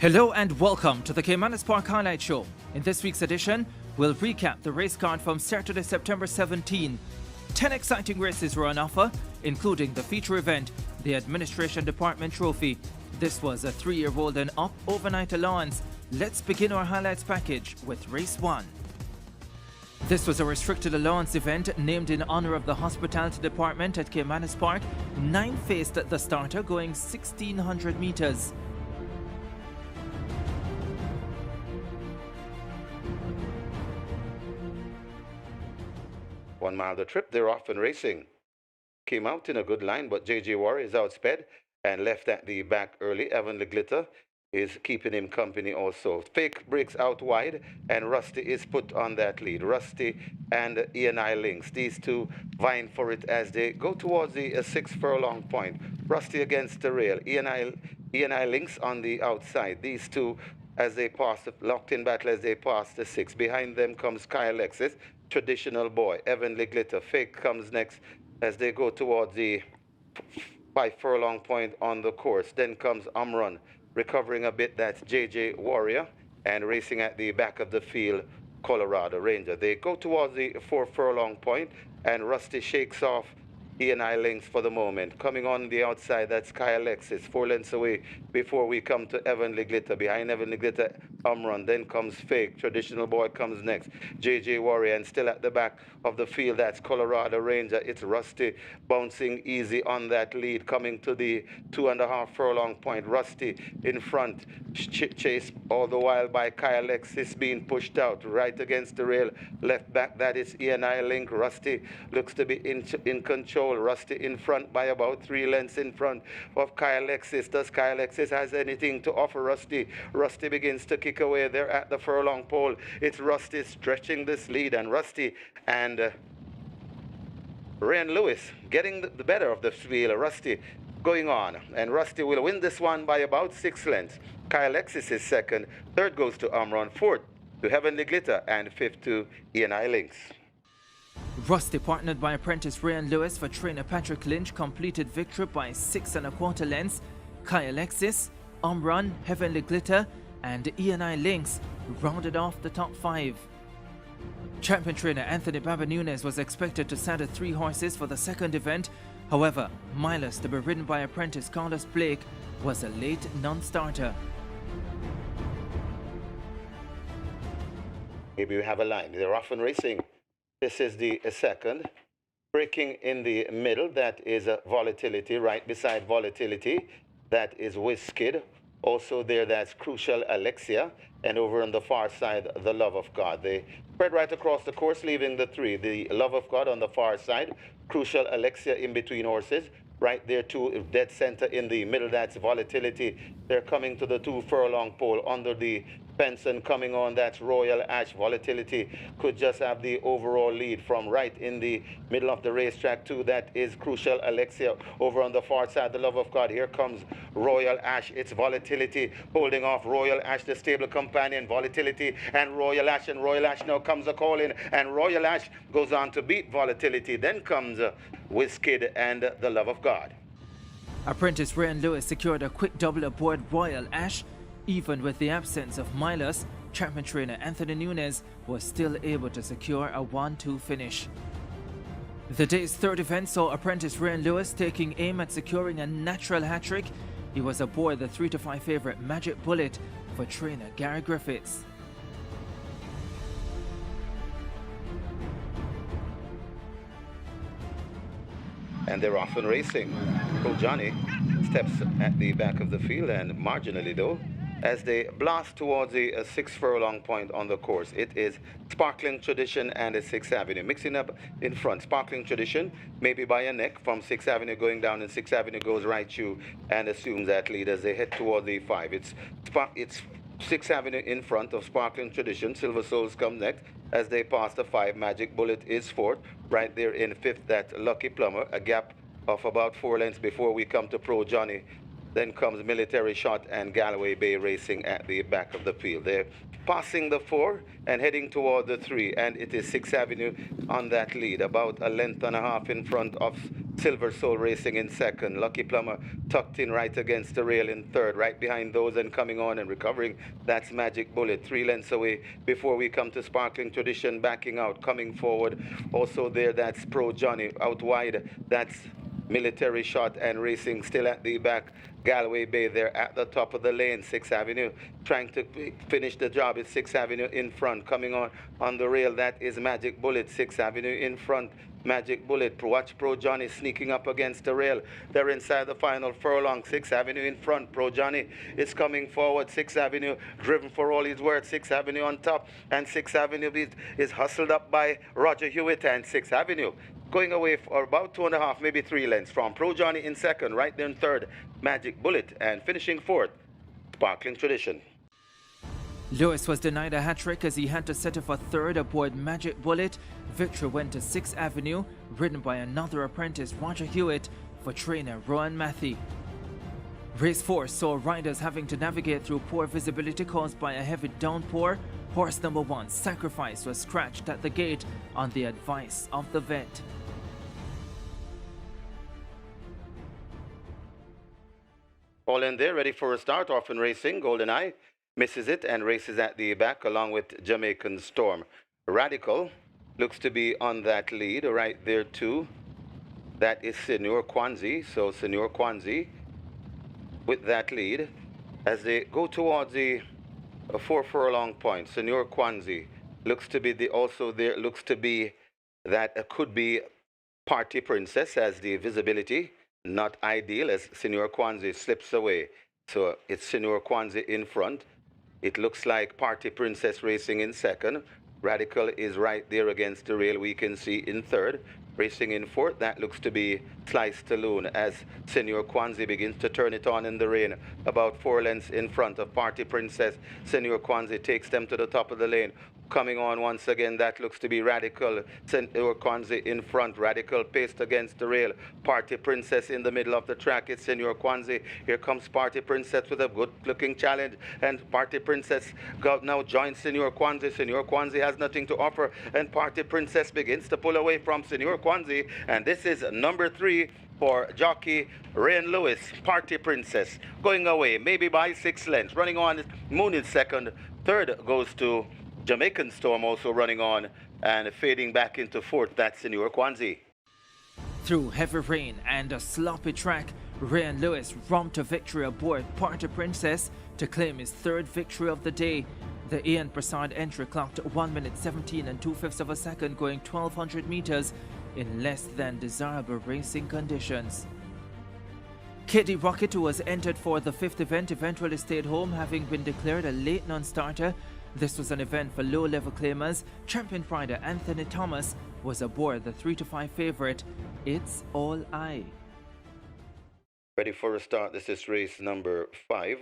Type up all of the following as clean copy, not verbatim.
Hello and welcome to the Caymanas Park Highlight Show. In this week's edition, we'll recap the race card from Saturday, September 17. 10 exciting races were on offer, including the feature event, the Administration Department Trophy. This was a 3-year-old and up overnight allowance. Let's begin our highlights package with Race 1. This was a restricted allowance event named in honor of the Hospitality Department at Caymanas Park. 9 faced the starter going 1,600 meters. One mile the trip, they're off and racing. Came out in a good line, but JJ Warrior is outsped and left at the back early. Evan Glitter is keeping him company also. Fake breaks out wide, and Rusty is put on that lead. Rusty and ENI Lynx, these two vying for it as they go towards the 6 furlong point. Rusty against the rail, ENI Lynx on the outside. These two as they pass, locked in battle as they pass the 6. Behind them comes Kai Alexis, Traditional Boy. Evan Glitter, Fake comes next as they go towards the 5 furlong point on the course. Then comes Amrun, recovering a bit, that's JJ Warrior, and racing at the back of the field, Colorado Ranger. They go towards the 4 furlong point, and Rusty shakes off ENI Lynx for the moment. Coming on the outside, that's Kai Alexis, 4 lengths away before we come to Evan Glitter. Behind Evan Glitter, Amrun, then comes Fake. Traditional Boy comes next. JJ Warrior, and still at the back of the field, that's Colorado Ranger. It's Rusty bouncing easy on that lead, coming to the 2.5 furlong point. Rusty in front, chased all the while by Kai Alexis, being pushed out right against the rail. Left back, that is ENI Link. Rusty looks to be in control. Rusty in front by about 3 lengths in front of Kai Alexis. Does Kai Alexis has anything to offer Rusty? Rusty begins to kick away there at the furlong pole. It's Rusty stretching this lead, and Rusty and Ryan Lewis getting the better of the field. Rusty going on, and Rusty will win this one by about 6 lengths. Kai Alexis is second, third goes to Amron, fourth to Heavenly Glitter, and fifth to ENI Lynx. Rusty, partnered by apprentice Ryan Lewis for trainer Patrick Lynch, completed victory by 6 1/4 lengths. Kai Alexis, Amrun, Heavenly Glitter, and ENI Lynx rounded off the top 5. Champion trainer Anthony Baba Nunes was expected to saddle 3 horses for the second event. However, Milas, to be ridden by apprentice Carlos Blake, was a late non-starter. Maybe we have a line. They're off and racing. This is the second. Breaking in the middle, that is Volatility. Right beside Volatility, that is Wizkid. Also there, that's Crucial Alexia. And over on the far side, the Love of God. They spread right across the course, leaving the 3. The Love of God on the far side, Crucial Alexia in between horses. Right there, too, dead center in the middle, that's Volatility. They're coming to the 2 furlong pole under the fence, and coming on, that's Royal Ash. Volatility could just have the overall lead from right in the middle of the racetrack, too. That is Crucial Alexia. Over on the far side, the Love of God. Here comes Royal Ash. It's Volatility holding off Royal Ash, the stable companion. Volatility and Royal Ash, and Royal Ash now comes a call in, and Royal Ash goes on to beat Volatility. Then comes Wizkid and the Love of God. Apprentice Ryan Lewis secured a quick double aboard Royal Ash. Even with the absence of Milas, champion trainer Anthony Nunes was still able to secure a 1-2 finish. The day's third event saw apprentice Ryan Lewis taking aim at securing a natural hat-trick. He was aboard the 3-5 favourite Magic Bullet for trainer Gary Griffiths. And they're off and racing. Pro Johnny steps at the back of the field, and marginally though, as they blast towards the 6 furlong point on the course. It is Sparkling Tradition and the 6th Avenue. Mixing up in front. Sparkling Tradition, maybe by a neck from 6th Avenue going down, and 6th Avenue goes right through and assumes that lead as they head toward the 5. It's 6th Avenue in front of Sparkling Tradition. Silver Souls come next as they pass the 5. Magic Bullet is 4th. Right there in 5th, that Lucky Plumber. A gap of about 4 lengths before we come to Pro Johnny. Then comes Military Shot and Galloway Bay racing at the back of the field. They're passing the 4 and heading toward the 3, and it is 6th Avenue on that lead, about 1.5 lengths in front of Silver Soul Racing in second. Lucky Plumber tucked in right against the rail in third. Right behind those and coming on and recovering, that's Magic Bullet. 3 lengths away before we come to Sparkling Tradition backing out. Coming forward, also there, that's Pro Johnny. Out wide, that's Military Shot and Racing still at the back. Galway Bay there at the top of the lane. 6th Avenue trying to finish the job. It's 6th Avenue in front. Coming on the rail, that is Magic Bullet. 6th Avenue in front. Magic Bullet. Watch Pro Johnny sneaking up against the rail. They're inside the final furlong. 6th Avenue in front. Pro Johnny is coming forward. 6th Avenue driven for all his worth. 6th Avenue on top. And 6th Avenue is hustled up by Roger Hewitt. And 6th Avenue going away for about 2.5, maybe 3 lengths from Pro Johnny in second. Right there in third, Magic Bullet. And finishing fourth, Sparkling Tradition. Lewis was denied a hat-trick as he had to settle for third aboard Magic Bullet. Victory went to 6th Avenue, ridden by another apprentice, Roger Hewitt, for trainer Rowan Matthew. Race 4 saw riders having to navigate through poor visibility caused by a heavy downpour. Horse number 1, Sacrifice, was scratched at the gate on the advice of the vet. All in there, ready for a start. Orphan Racing, Golden Eye misses it and races at the back along with Jamaican Storm. Radical looks to be on that lead right there too. That is Senor Kwanzi. So Senor Kwanzi with that lead as they go towards the 4 furlong point. Senor Kwanzi looks to be that could be Party Princess as the visibility not ideal as Senor Kwanzi slips away. So it's Senor Kwanzi in front. It looks like Party Princess racing in second. Radical is right there against the rail, we can see, in third. Racing in fourth, that looks to be Slice Saloon as Senor Kwanzi begins to turn it on in the rain. About 4 lengths in front of Party Princess. Senor Kwanzi takes them to the top of the lane. Coming on once again, that looks to be Radical. Senor Kwanzi in front. Radical paced against the rail. Party Princess in the middle of the track. It's Senor Kwanzi. Here comes Party Princess with a good-looking challenge. And Party Princess now joins Senor Kwanzi. Senor Kwanzi has nothing to offer. And Party Princess begins to pull away from Senor Kwanzi. And this is number 3 for jockey Rain Lewis. Party Princess going away, maybe by 6 lengths. Running on, Moon in second. Third goes to Jamaican Storm, also running on and fading back into fourth. That's Senor Kwanzi. Through heavy rain and a sloppy track, Rain Lewis romped to victory aboard Party Princess to claim his 3rd victory of the day. The Ian Prasad entry clocked 1 minute 17 and 2/5 of a second, going 1,200 meters in less than desirable racing conditions. KD Rocket, who was entered for the 5th event, eventually stayed home, having been declared a late non-starter. This was an event for low-level claimers. Champion rider Anthony Thomas was aboard the 3-5 favorite. It's All I. Ready for a start. This is race number 5.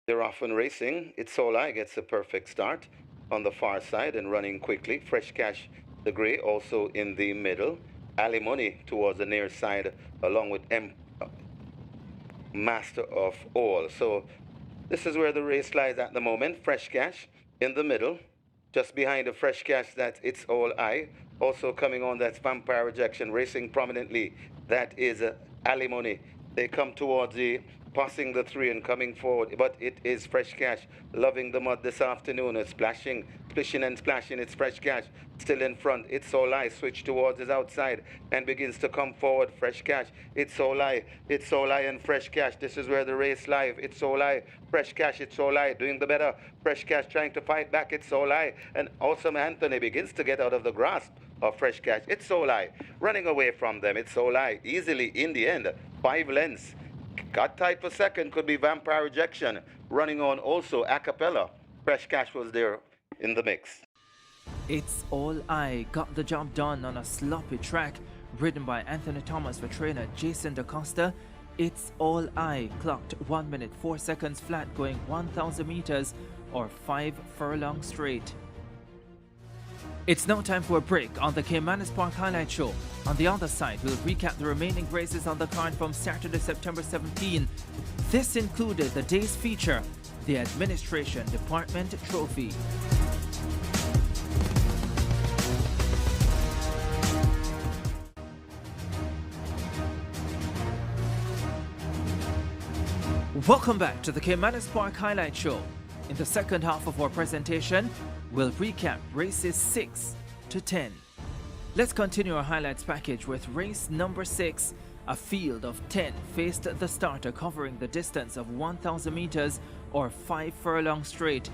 They're off and racing. It's All I gets a perfect start on the far side and running quickly. Fresh Cash, the grey, also in the middle. Alimony towards the near side, along with Master of All. So this is where the race lies at the moment. Fresh Cash in the middle. Just behind the Fresh Cash, that's It's All I. Also coming on, that's Vampire Rejection, racing prominently. That is Alimony. They come towards the passing the 3 and coming forward, but it is Fresh Cash loving the mud this afternoon. It's splashing, splishing and splashing. It's Fresh Cash still in front. It's All I switch towards his outside and begins to come forward. Fresh Cash, It's All I, It's All I and Fresh Cash. This is where the race live. It's All I, Fresh Cash, It's All I doing the better. Fresh Cash trying to fight back. It's All I, and Awesome Anthony begins to get out of the grasp of Fresh Cash. It's All I running away from them. It's All I easily in the end. 5 lengths. Got tight for second, could be Vampire Rejection. Running on also a cappella. Fresh Cash was there in the mix. It's All I got the job done on a sloppy track, ridden by Anthony Thomas for trainer Jason DaCosta. It's All I clocked 1 minute 4 seconds flat, going 1,000 meters or 5 furlongs straight. It's now time for a break on the Caymanas Park Highlight Show. On the other side, we'll recap the remaining races on the card from Saturday, September 17. This included the day's feature, the Administration Department Trophy. Welcome back to the Caymanas Park Highlight Show. In the second half of our presentation, we'll recap races 6 to 10. Let's continue our highlights package with race number 6. A field of 10 faced the starter covering the distance of 1,000 meters or 5 furlongs straight.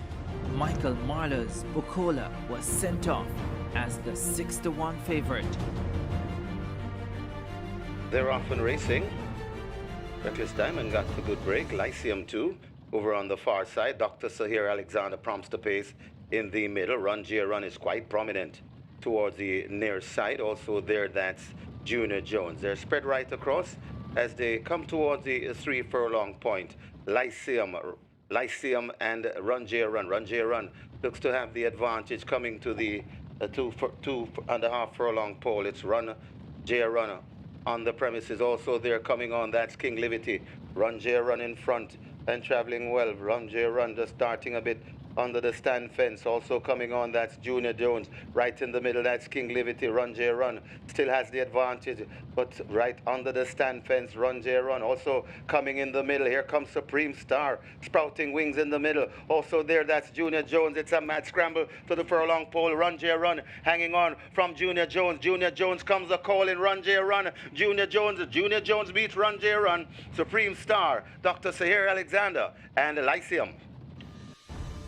Michael Marler's Bukola was sent off as the 6-1 favorite. They're off and racing. Reckless Diamond got a good break. Lyceum 2 over on the far side. Dr. Sahir Alexander prompts the pace in the middle. Run J Run is quite prominent towards the near side. Also there, that's Junior Jones. They're spread right across as they come towards the 3 furlong point. Lyceum and Run J Run. Run J Run looks to have the advantage coming to the 2.5 furlong pole. It's Run J Run on the premises. Also there coming on, that's King Liberty. Run J Run in front and traveling well. Run J Run just starting a bit under the stand fence. Also coming on, that's Junior Jones. Right in the middle, that's King Liberty. Run J Run still has the advantage, but right under the stand fence, Run J Run. Also coming in the middle, here comes Supreme Star, sprouting wings in the middle. Also there, that's Junior Jones. It's a mad scramble to the furlong pole. Run J Run hanging on from Junior Jones. Junior Jones comes a call in. Run J Run. Junior Jones beats Run J Run. Supreme Star, Dr. Sahir Alexander, and Lyceum.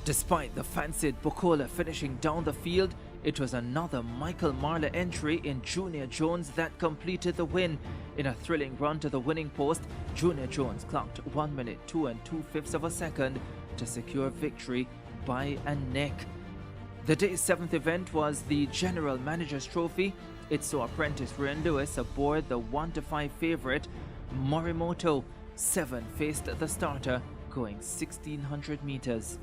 Despite the fancied Bukola finishing down the field, it was another Michael Marler entry in Junior Jones that completed the win. In a thrilling run to the winning post, Junior Jones clocked 1 minute 2 2/5 of a second to secure victory by a neck. The day's 7th event was the General Manager's Trophy. It saw apprentice Ryan Lewis aboard the 1-5 favorite Morimoto. 7 faced the starter going 1,600 meters.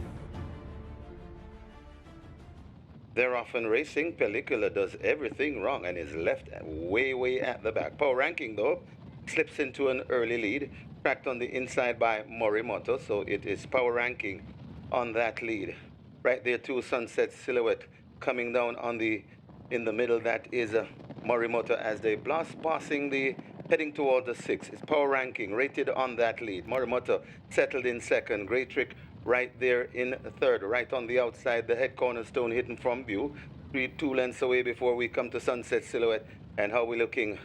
They're off and racing. Pellicula does everything wrong and is left way at the back. Power Ranking, though, slips into an early lead, tracked on the inside by Morimoto, so it is Power Ranking on that lead. Right there, too, Sunset Silhouette coming down on in the middle. That is Morimoto as they blast passing heading toward the 6. It's Power Ranking rated on that lead. Morimoto settled in second. Great Trick right there in third. Right on the outside, the head cornerstone hidden from view. 2 lengths away before we come to Sunset Silhouette. And how we looking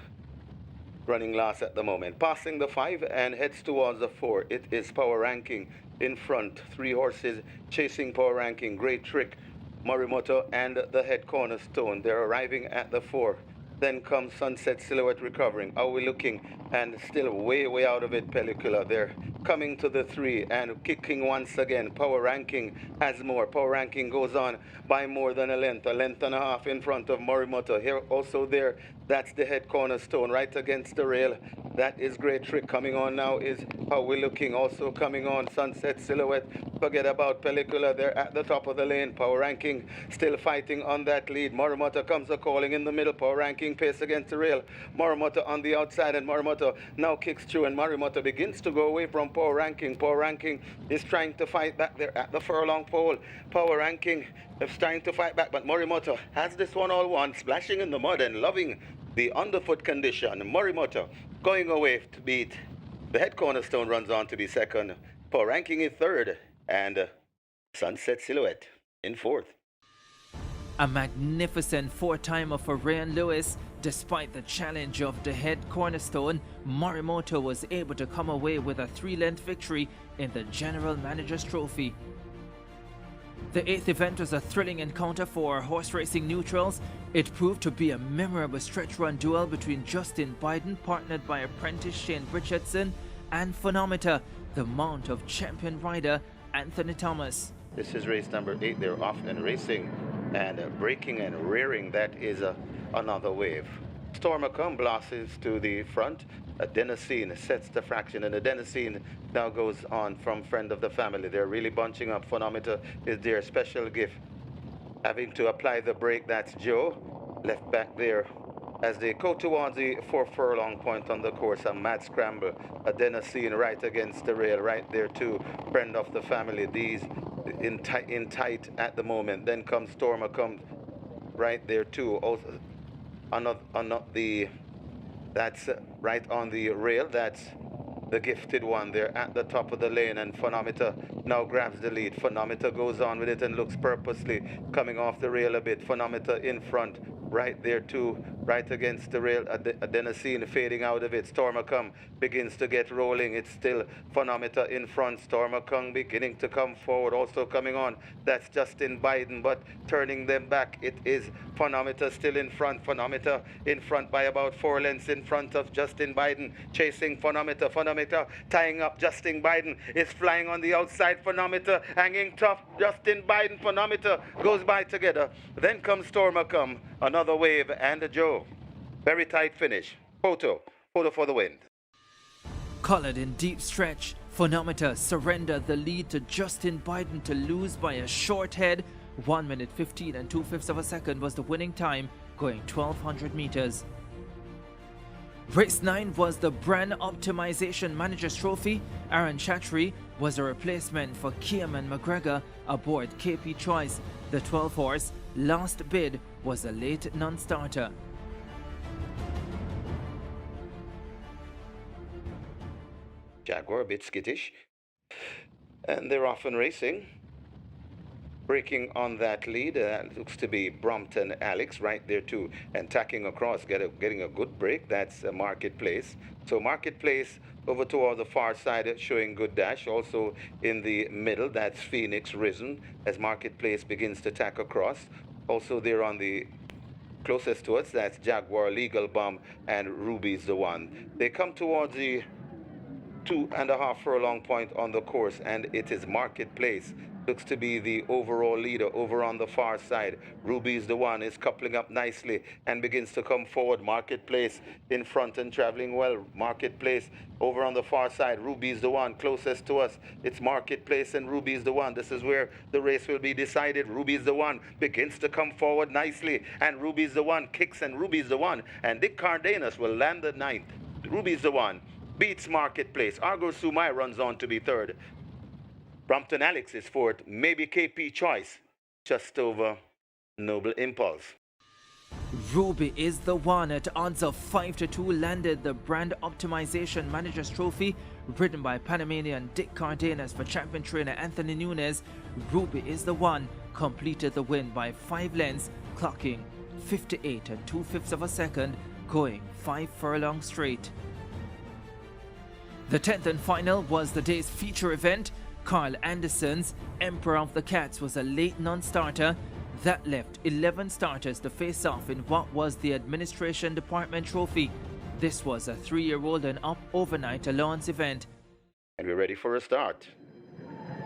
running last at the moment. Passing the 5 and heads towards the 4. It is Power Ranking in front. 3 horses chasing Power Ranking. Great Trick, Morimoto, and the head cornerstone. They're arriving at the 4. Then comes Sunset Silhouette recovering. How we looking? And still way out of it, Pellicula. They're coming to the 3 and kicking once again. Power Ranking has more. Power Ranking goes on by more than a length and a half in front of Morimoto. Here also there, that's the head cornerstone right against the rail. That is Great Trick. Coming on now is How We Looking. Also coming on, Sunset Silhouette. Forget about Pellicula. They're at the top of the lane. Power Ranking still fighting on that lead. Morimoto comes a calling in the middle. Power Ranking pace against the rail. Morimoto on the outside, and Morimoto now kicks through, and Morimoto begins to go away from Power Ranking. Power Ranking is trying to fight back there at the furlong pole. Power Ranking is trying to fight back, but Morimoto has this one all one, splashing in the mud and loving the underfoot condition. Morimoto going away to beat the head cornerstone, runs on to be second. Power Ranking in third, and Sunset Silhouette in fourth. A magnificent 4-timer for Ryan Lewis. Despite the challenge of the head cornerstone, Morimoto was able to come away with a 3-length victory in the General Manager's Trophy. The 8th event was a thrilling encounter for horse racing neutrals. It proved to be a memorable stretch run duel between Justin Biden, partnered by apprentice Shane Richardson, and Phonometer, the mount of champion rider Anthony Thomas. This is race number 8. They're off and racing and braking and rearing. That is another wave. Stormacom blasts to the front. Adenosine sets the fraction, and Adenosine now goes on from Friend of the Family. They're really bunching up. Phonometer is their special gift. Having to apply the brake, that's Joe. Left back there as they go towards the 4 furlong point on the course. A mad scramble. Adenosine right against the rail. Right there too. Friend of the Family. These in tight at the moment. Then comes Stormacom right there too. Also, that's right on the rail. That's the gifted one. They're at the top of the lane, and Phonometer now grabs the lead. Phonometer goes on with it and looks purposely coming off the rail a bit. Phonometer in front, right there too, right against the rail. Adenosine fading out of it. Stormacum begins to get rolling. It's still Phonometer in front. Stormacum beginning to come forward, also coming on. That's Justin Biden, but turning them back, it is Phonometer still in front. Phonometer in front by about 4 lengths in front of Justin Biden, chasing Phonometer. Phonometer tying up Justin Biden, is flying on the outside. Phonometer hanging tough. Justin Biden, Phonometer goes by together. Then comes Stormacum, another wave, and a Joe. Very tight finish. Photo for the win. Collared in deep stretch, Phonometer surrendered the lead to Justin Biden to lose by a short head. 1 minute 15 and 2/5 of a second was the winning time, going 1,200 meters. Race 9 was the Brand Optimization Manager's Trophy. Aaron Chatry was a replacement for Cayman McGregor aboard KP Choice. The 12-horse last bid was a late non-starter. Jaguar a bit skittish, and they're off and racing. Breaking on that lead, looks to be Brompton Alex right there too, and tacking across, getting a good break. That's a Marketplace. So Marketplace over toward the far side, showing good dash. Also in the middle, that's Phoenix Risen as Marketplace begins to tack across. Also there on the closest to us, that's Jaguar, Legal Bomb, and Ruby's the one. They come towards the 2.5 furlong point on the course, and it is Marketplace. Looks to be the overall leader over on the far side. Ruby's the one, is coupling up nicely and begins to come forward. Marketplace in front and traveling well. Marketplace over on the far side. Ruby's the one closest to us. It's Marketplace and Ruby's the one. This is where the race will be decided. Ruby's the one begins to come forward nicely, and Ruby's the one kicks, and Ruby's the one. And Dick Cardenas will land the 9th. Ruby's the one beats Marketplace. Argo Sumai runs on to be 3rd. Brompton Alex is 4th. Maybe KP Choice just over Noble Impulse. Ruby is the one at odds of 5-2 landed the Brand Optimization Manager's Trophy, ridden by Panamanian Dick Cardenas for champion trainer Anthony Nunes. Ruby is the one completed the win by 5 lengths, clocking 58 and 2/5 of a second, going 5 furlongs straight. The 10th and final was the day's feature event. Carl Anderson's Emperor of the Cats was a late non-starter. That left 11 starters to face off in what was the Administration Department Trophy. This was a 3-year-old and up overnight allowance event. And we're ready for a start.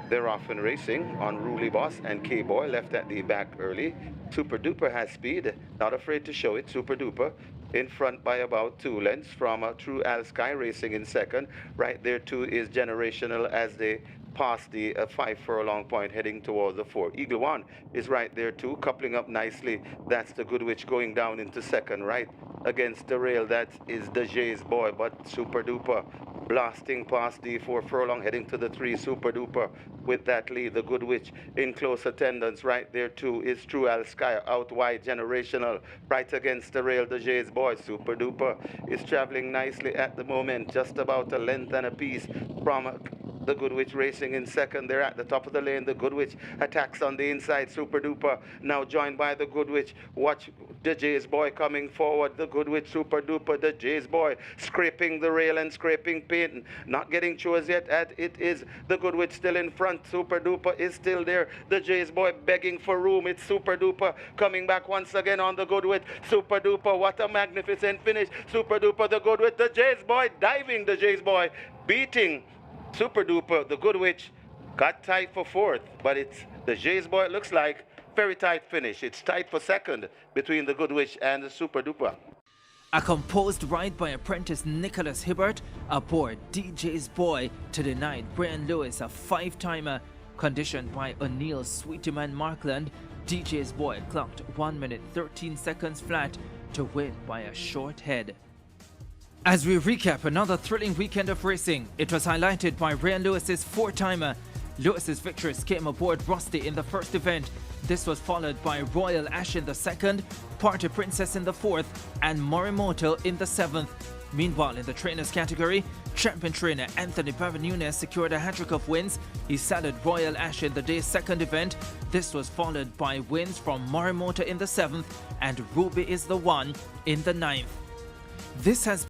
They're off and racing on Ruly Boss and K-Boy left at the back early. Super Duper has speed, not afraid to show it. Super Duper in front by about 2 lengths from True Al Sky racing in 2nd. Right there too is Generational as they pass the 5 furlong point heading towards the 4. Eagle One is right there too, coupling up nicely. That's the Good Witch going down into 2nd, right against the rail. That is the Jay's Boy, but Super Duper blasting past the 4 furlong heading to the 3. Super Duper with that lead. The Good Witch in close attendance right there too is True Al Sky. Out wide Generational right against the rail. The Jay's Boy. Super Duper is traveling nicely at the moment, just about a length and a piece from the Good Witch racing in 2nd. They're at the top of the lane. The Good Witch attacks on the inside. Super Duper now joined by the Good Witch. Watch the Jay's Boy coming forward. The Good Witch, Super Duper, the Jay's Boy scraping the rail and scraping paint. Not getting chores yet. And it is the Good Witch still in front. Super Duper is still there. The Jay's Boy begging for room. It's Super Duper coming back once again on the Good Witch. Super Duper, what a magnificent finish. Super Duper, the Good Witch, the Jay's Boy diving. The Jay's Boy beating Super Duper. The Good Witch got tight for 4th, but it's the Jay's Boy. It looks like very tight finish. It's tight for 2nd between the Good Witch and the Super Duper. A composed ride by apprentice Nicholas Hibbert aboard DJ's Boy to deny Brian Lewis a 5-timer. Conditioned by O'Neill Sweetyman Markland, DJ's Boy clocked 1 minute 13 seconds flat to win by a short head. As we recap another thrilling weekend of racing, it was highlighted by Brian Lewis's 4-timer. Lewis's victories came aboard Rusty in the first event. This was followed by Royal Ash in the 2nd, Party Princess in the 4th, and Morimoto in the 7th. Meanwhile, in the trainers category, champion trainer Anthony Nunes secured a hat-trick of wins. He saddled Royal Ash in the day's second event. This was followed by wins from Morimoto in the 7th and Ruby is the One in the 9th. This has